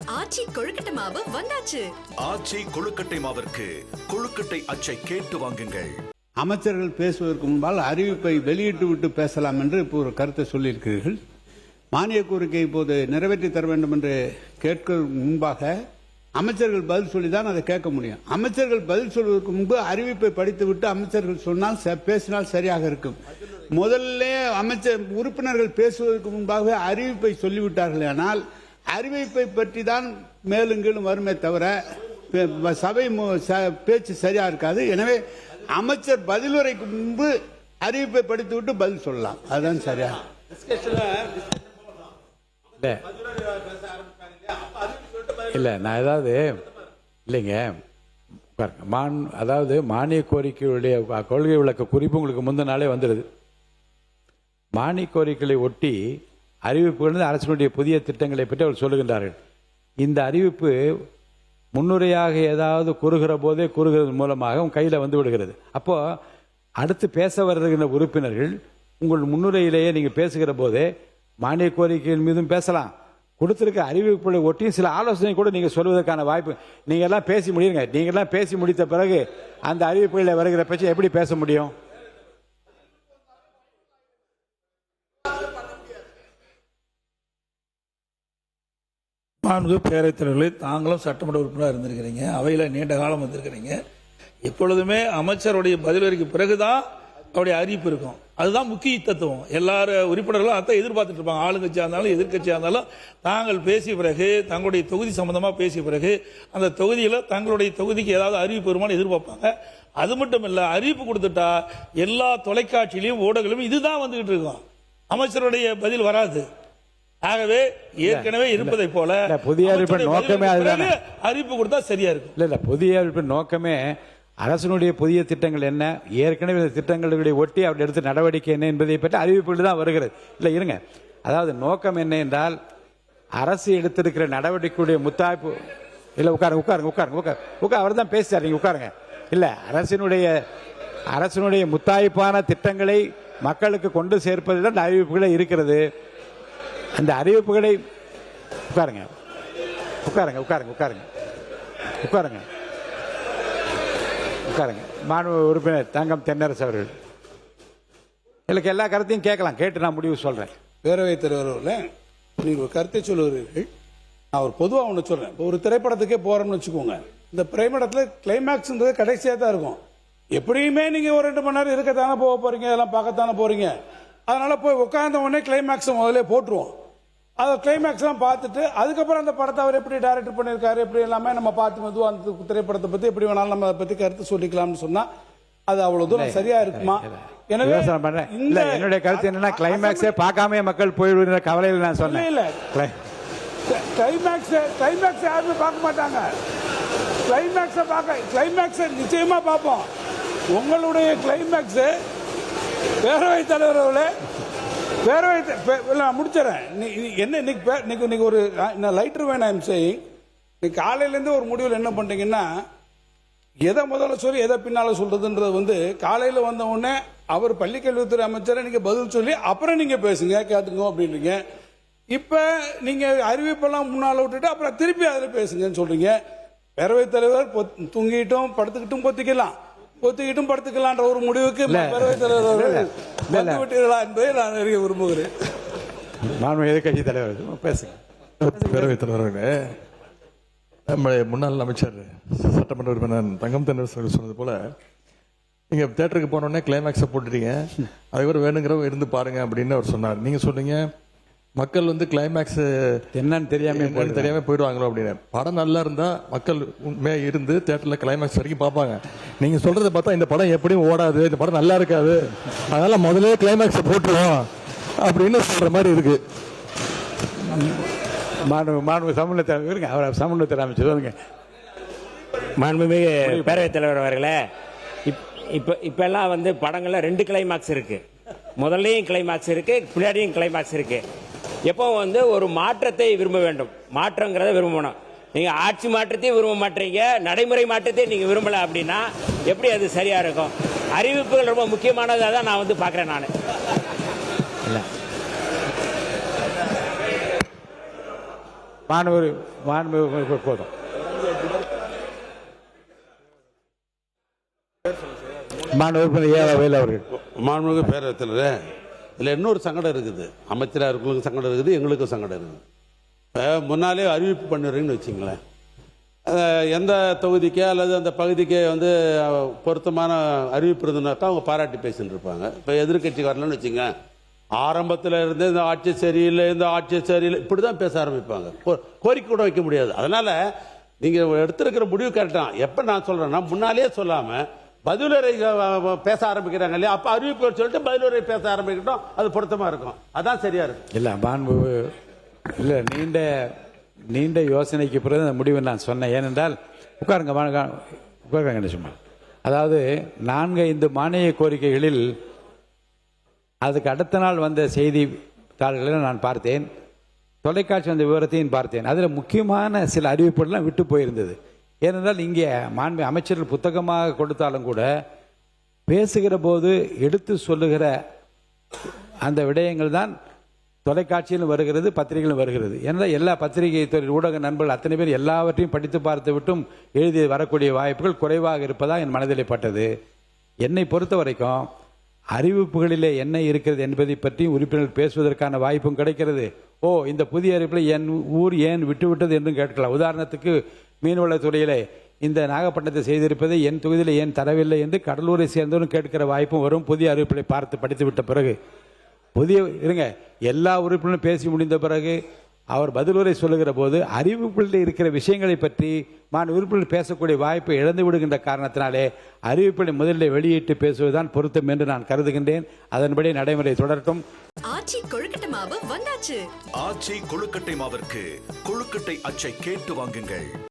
ஆச்சி கொழுக்கட்டை மாவு வந்தாச்சு. ஆச்சி கொழுக்கட்டை மாவிற்கு கொழுக்கட்டை அச்சை கேட்டு வாங்குங்கள். அமைச்சர்கள் பேசுவதற்கு முன்பால் அறிவிப்பை வெளியிட்டு விட்டு பேசலாம் என்று இப்போ ஒரு கருத்தை சொல்லியிருக்கிறீர்கள். மானிய கோரிக்கை இப்போது நிறைவேற்றி தர வேண்டும் என்று கேட்க முன்பாக அமைச்சர்கள் பதில் சொல்லிதான் அதை கேட்க முடியும். அமைச்சர்கள் பதில் சொல்வதற்கு முன்பு அறிவிப்பை படித்துவிட்டு அமைச்சர்கள் சொன்னால் பேசினால் சரியாக இருக்கும். முதல்ல அமைச்சர் உறுப்பினர்கள் பேசுவதற்கு முன்பாக அறிவிப்பை சொல்லிவிட்டார்கள். ஆனால் அறிவிப்பை பற்றி தான் மேலும் கீழும் வருமே தவிர சபை பேச்சு சரியா இருக்காது. எனவே அமைச்சர் பதிலுரைக்கு முன்பு அறிவிப்பை படித்துவிட்டு பதில் சொல்லலாம். அதுதான் சரியா. இல்லை நான் ஏதாவது இல்லைங்க, அதாவது மானிய கோரிக்கையுடைய கொள்கை விளக்க குறிப்பு உங்களுக்கு முந்தின நாளே வந்துடுது. மானிய கோரிக்கைகளை ஒட்டி அறிவிப்புகள் அரசினுடைய புதிய திட்டங்களை பற்றி அவர் சொல்லுகின்றார்கள். இந்த அறிவிப்பு முன்னுரையாக ஏதாவது கூறுகிற போதே கூறுகிறது மூலமாக உங்கள் கையில் வந்து விடுகிறது. அப்போ அடுத்து பேச வருகின்ற உறுப்பினர்கள் உங்கள் முன்னுரையிலேயே நீங்கள் பேசுகிற போதே மானிய கோரிக்கைகள் மீதும் பேசலாம், கொடுத்திருக்க அறிவிப்புகளை ஒட்டியும் சில ஆலோசனை கூட நீங்கள் சொல்வதற்கான வாய்ப்பு. நீங்கள் எல்லாம் பேசி முடியுங்க. நீங்கள்லாம் பேசி முடித்த பிறகு அந்த அறிவிப்புகளில் வருகிற பட்சம் எப்படி பேச முடியும்? மாண்புமிகு பேரவைத் தலைவர்களே, தாங்களும் சட்டமன்ற உறுப்பினராக இருந்திருக்கிறீங்க, அவையில் நீண்ட காலம் வந்திருக்கிறீங்க. எப்பொழுதுமே அமைச்சருடைய பதிலுரைக்கு பிறகுதான் அவருடைய அறிவிப்பு இருக்கும். அதுதான் முக்கிய தத்துவம். எல்லாரும் உறுப்பினர்களும் அதான் எதிர்பார்த்துட்டு இருப்பாங்க. ஆளுங்கட்சியாக இருந்தாலும் எதிர்கட்சியாக இருந்தாலும் தாங்கள் பேசிய பிறகு, தங்களுடைய தொகுதி சம்பந்தமாக பேசிய பிறகு அந்த தொகுதியில் தங்களுடைய தொகுதிக்கு ஏதாவது அறிவிப்பு வருமானு எதிர்பார்ப்பாங்க. அது மட்டும் இல்லை, அறிவிப்பு கொடுத்துட்டா எல்லா தொலைக்காட்சியிலையும் ஊடகங்களும் இதுதான் வந்துகிட்டு இருக்கும். அமைச்சருடைய பதில் வராது. ஆகவே ஏற்கனவே இருப்பதை போல புதிய அறிவிப்பின் நோக்கமே அதுதானே. அறிவிப்பு கொடுத்தா சரியா இருக்கும். இல்ல புதிய அறிவிப்பின் நோக்கமே அரசனுடைய புதிய திட்டங்கள் என்ன, ஏற்கனவே இந்த திட்டங்களுடைய ஒட்டி அவர் எடுத்த நடவடிக்கை என்ன என்பதை பற்றி அறிவிப்புகள் தான் வருகிறது. இல்லை இருங்க, அதாவது நோக்கம் என்ன என்றால் அரசு எடுத்திருக்கிற நடவடிக்கையுடைய முத்தாய்ப்பு. இல்லை உட்காருங்க உட்காருங்க உட்காருங்க உட்கார் அவர் தான் பேசுறாரு, நீங்க உட்காருங்க. இல்லை அரசினுடைய முத்தாய்ப்பான திட்டங்களை மக்களுக்கு கொண்டு சேர்ப்பதில் தான் அறிவிப்புகளே இருக்கிறது. அந்த அறிவிப்புகளை உட்காருங்க உட்காருங்க உட்காருங்க உட்காருங்க உட்காருங்க உட்காருங்க. மாண்பு உறுப்பினர் தங்கம் தென்னரசு அவர்கள் எனக்கு எல்லா கருத்தையும் கேட்கலாம், கேட்டு நான் முடிவு சொல்றேன். பேரவைத் தலைவர்கள், நீங்க ஒரு கருத்தை சொல்லுகிறீர்கள். நான் ஒரு பொதுவாக ஒன்று சொல்றேன். இப்போ ஒரு திரைப்படத்துக்கே போறோம்னு வச்சுக்கோங்க, இந்த திரைப்படத்தில் கிளைமேக்ஸ்ன்றது கடைசியாக தான் இருக்கும். எப்படியுமே நீங்க ஒரு 2 மணி நேரம் இருக்கத்தானே போக போறீங்க, இதெல்லாம் பார்க்கத்தானே போறீங்க. அதனால போய் உட்கார்ந்த உடனே கிளைமேக்ஸ் முதல்ல போட்டுருவோம். அதை கிளைமேக்ஸ்லாம் பார்த்துட்டு அதுக்கப்புறம் அந்த படத்தை அவர் எப்படி டைரக்டர் பண்ணியிருக்காரு, எப்படி எல்லாமே நம்ம பார்த்து மெதுவாக அந்த திரைப்படத்தை பற்றி எப்படி வேணாலும் நம்ம அதை பற்றி கருத்து சொல்லிக்கலாம்னு சொன்னா அது அவ்வளவு தூரம் சரியா இருக்குமா? எனவே என்னுடைய கருத்து என்னன்னா, கிளைமேக்ஸே பார்க்காம மக்கள் போயிடுற கவலையில் நான் சொன்னேன். இல்ல கிளைமேக்ஸ் யாருமே பார்க்க மாட்டாங்க. கிளைமேக்ஸை நிச்சயமா பார்ப்போம். உங்களுடைய கிளைமேக்ஸ் பேரவைத் தலைவர்களே, முடிச்சிடறேன். என்ன ஒரு லைட்டர் வேணும். ஐம் சேயிங், இன்னைக்கு காலையிலேருந்து ஒரு முடிவில் என்ன பண்றீங்கன்னா, எதை முதல்ல சொல்லி எதை பின்னால சொல்றதுன்றது காலையில் வந்த உடனே அவர் பள்ளிக்கல்வித்துறை அமைச்சரை நீங்க பதில் சொல்லி அப்புறம் நீங்க பேசுங்க கேட்டுங்க அப்படின்றீங்க. இப்ப நீங்க அறிவிப்பெல்லாம் முன்னால விட்டுட்டு அப்புறம் திருப்பி அதில் பேசுங்கன்னு சொல்றீங்க. பேரவைத் தலைவர் தூங்கிட்டும் படுத்துக்கிட்டும் பொத்திக்கிட்டும் படுத்துக்கலான்ற ஒரு முடிவுக்கு பேரவைத் தலைவர் விட்டீர்களா என்பதை நான் அறிய விரும்புகிறேன். எதிர்கட்சி தலைவர் பேசுங்க. பேரவைத் தலைவர்களே, நம்முடைய முன்னாள் அமைச்சர் சட்டமன்ற உறுப்பினர் தங்கம் தென்னரசு சொன்னது போல, நீங்க தியேட்டருக்கு போனோடனே கிளைமேக்ஸை போட்டுட்டீங்க, அதுக்கப்புறம் வேணுங்கிறவங்க இருந்து பாருங்க அப்படின்னு அவர் சொன்னார். நீங்க சொன்னீங்க மக்கள் கிளைமேக்ஸ் என்னன்னு தெரியாம போயிடுவாங்களோ அப்படின்னு. படம் நல்லா இருந்தா மக்கள் உண்மையா இருந்து தியேட்டர்ல கிளைமேக்ஸ் வரைக்கும் பார்ப்பாங்க. நீங்க சொல்றதை பார்த்தா இந்த படம் எப்படியும் ஓடாது, இந்த படம் நல்லா இருக்காது, அதனால முதல்ல கிளைமேக்ஸை போட்டுருவோம் அப்படின்னு சொல்ற மாதிரி இருக்கு. சமூகத்தை அமைச்சர் மாண்புமிகு பேரவைத் தலைவர் அவர்களே, இப்பெல்லாம் படங்கள்ல 2 கிளைமாக்ஸ் இருக்கு. முதல்லையும் கிளைமாக்ஸ் இருக்கு, பின்னாடியும் கிளைமாக்ஸ் இருக்கு. எப்போ ஒரு மாற்றத்தை விரும்ப வேண்டும், மாற்றங்கிறத விரும்பணும். நீங்க ஆட்சி மாற்றத்தையும் விரும்ப மாட்டீங்க, நடைமுறை மாற்றத்தையும் நீங்க விரும்பல அப்படின்னா எப்படி அது சரியா இருக்கும்? அறிவிப்புகள் ரொம்ப முக்கியமானதாக தான் நான் பார்க்கிறேன். நான் மாண்பு போதும். மாண்பு ஏவாவேல் அவர்கள். மாண்புமிகு பேரவைத்தலைவர், இதில் இன்னொரு சங்கடம் இருக்குது. அமைச்சராக இருக்கிறவங்களுக்கு சங்கடம் இருக்குது, எங்களுக்கும் சங்கடம் இருக்குது. இப்போ முன்னாலே அறிவிப்பு பண்ணுறீங்கன்னு வச்சுங்களேன், எந்த தொகுதிக்கே அல்லது அந்த பகுதிக்கே வந்து பொருத்தமான அறிவிப்பு இருந்ததுனாக்கா அவங்க பாராட்டி பேசிட்டு இருப்பாங்க. இப்போ எதிர்கட்சி வரலன்னு வச்சுங்க, ஆரம்பத்தில் இருந்து இந்த ஆட்சி சரியில்லை, இந்த ஆட்சி சரியில்லை, இப்படி தான் பேச ஆரம்பிப்பாங்க. கோரிக்கை கூட வைக்க முடியாது. அதனால் நீங்கள் எடுத்திருக்கிற முடிவு கரெக்டாக. எப்போ நான் சொல்கிறேன்னா, முன்னாலே சொல்லாமல் பதிலுரை பேச ஆரம்பிக்கிறாங்க இல்லையா, அப்போ அறிவிப்புகள் சொல்லிட்டு பதிலுரை பேச ஆரம்பிக்கட்டும், அது பொருத்தமாக இருக்கும். அதான் சரியாக இருக்கும். இல்லை மாண்பு இல்லை, நீண்ட யோசனைக்கு பிறகு அந்த முடிவை நான் சொன்னேன். ஏனென்றால் உட்காருங்க சும்மா. அதாவது 4-5 மானிய கோரிக்கைகளில் அதுக்கு அடுத்த நாள் வந்த செய்தித்தாள்களில் நான் பார்த்தேன், தொலைக்காட்சி வந்த விவரத்தையும் பார்த்தேன். அதில் முக்கியமான சில அறிவிப்புகள்லாம் விட்டு போயிருந்தது. ஏனென்றால் இங்கே மாண்பு அமைச்சர்கள் புத்தகமாக கொடுத்தாலும் கூட பேசுகிற போது எடுத்து சொல்லுகிற அந்த விடயங்கள் தான் தொலைக்காட்சியிலும் வருகிறது, பத்திரிகையிலும் வருகிறது. ஏன்னா எல்லா பத்திரிகை துறை ஊடக நண்பர்கள் அத்தனை பேர் எல்லாவற்றையும் படித்து பார்த்து விட்டும் எழுதி வரக்கூடிய வாய்ப்புகள் குறைவாக இருப்பதா என் மனதிலே பட்டது. என்னை பொறுத்த வரைக்கும் அறிவிப்புகளிலே என்ன இருக்கிறது என்பதை பற்றி உறுப்பினர்கள் பேசுவதற்கான வாய்ப்பும் கிடைக்கிறது. இந்த புதிய அறிவிப்பில் என் ஊர் ஏன் விட்டுவிட்டது என்றும் கேட்கலாம். உதாரணத்துக்கு மீன்வளத்துறையிலே இந்த நாகப்பட்டினத்தை செய்திருப்பதை என் தொகுதியில் ஏன் தரவில்லை என்று கடலூரை சேர்ந்தவரும் கேட்கிற வாய்ப்பும் வரும். புதிய அறிவிப்புகளை பார்த்து படித்து விட்ட பிறகு எல்லா உறுப்பினரும் பேசி முடிந்த பிறகு அவர் பதிலுரை சொல்லுகிற போது அறிவிப்புகளில் இருக்கிற விஷயங்களை பற்றி உறுப்பினர் பேசக்கூடிய வாய்ப்பை இழந்து விடுகின்ற காரணத்தினாலே அறிவிப்புகளை முதலில் வெளியிட்டு பேசுவதுதான் பொருத்தம் என்று நான் கருதுகின்றேன். அதன்படி நடைமுறை தொடரட்டும். ஆச்சி கொழுக்கட்டை மாவு வந்தாச்சு. ஆச்சி கொழுக்கட்டை மாவிற்கு கொழுக்கட்டை அச்சை கேட்டு வாங்குங்கள்.